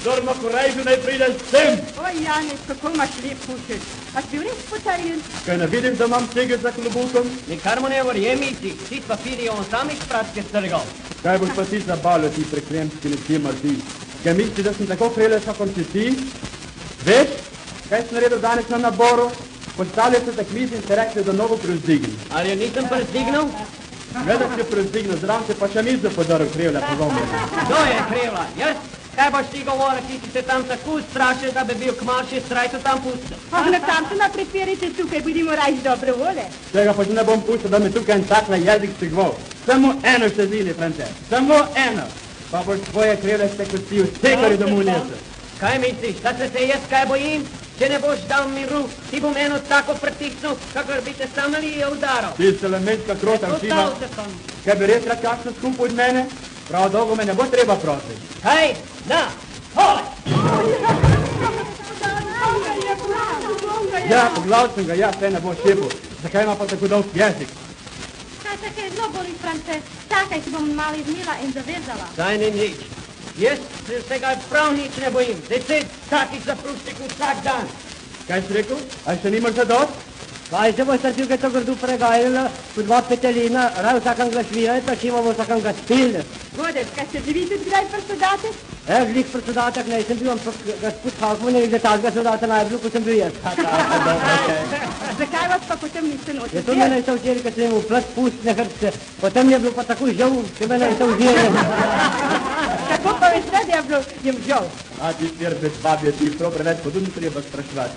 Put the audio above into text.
Door mijn reizen naar Frieden stem. Oh ja, niet gekomen als liefhoedjes. Als u recht potajen. Kunnen we de man zeggen dat we boeken? Ik kan me niet jemici. Zit papiri on sami spratke strgal. Kaj boš pa ti zabavljal ti preklemski nekje ti? Kaj misliš, da sem tako krele sa končiti? Veš, kaj sem naredil danes na naboru? Postavljal se takviz in se rekli, da novo prevzdignem. Ali jo nisem prevzdignil? Gledaj se prevzdignil, zraven se pa še mizo podaril krevla po domu. Kdo je krevla? Jaz? Kaj boš ti govoril, ti si se tam tako strašil, da bi bil kmaši strajto tam pustil? Na tam se napreperite tukaj, budimo rajš dobre vole. Tega pa že ne bom pustil, da mi tukaj en tak na jezik stigval. Samo eno še zili, France. Samo eno. Pa boš tvoje krevle ste kosti vstekali domov nese. Kaj misliš, da se jaz kaj bojim? Če ne boš dal miru, ti bom eno tako pritisnil, kakor bi te sam ali udaral. Ti se lemenska krota všiva. Kaj bi res rad kakšno skup od mene? Prav dolgo me ne bo treba prositi. Hej, na, hoj! Ja, pogledal sem ga, ja, se ne bo šepil. Zakaj ima pa tako dolg jezik? Kaj tako je zelo boli, France. Čakaj, si bom malo izmila in zavezala. Saj ni nič. Jaz se ga prav nič ne bojim. 10 takih zaprustikov vsak dan. Kaj si rekel? A še nimaš za dost? Kaj se bo starčil, kaj to grdu pregajala, po 2 petelina, raj vsakam ga švira, pa šimo bo vsakam ga spilne. Godec, kaj se živite kdaj predsedatek? Glih predsedatek, ne, sem bil, ampak gospod Halkman je letalska sodata najbolj, ko sem bil jaz. Zakaj vas pa potem niste nosili? Je to mene je to včeri, kad sem mu plat pust na hrbce, potem je bilo pa tako žal, če mene je to vzirali. Kako pa veste, da je bilo jim žal? A ti sjer bez babje, ti prav preveč podudno treba spraševati.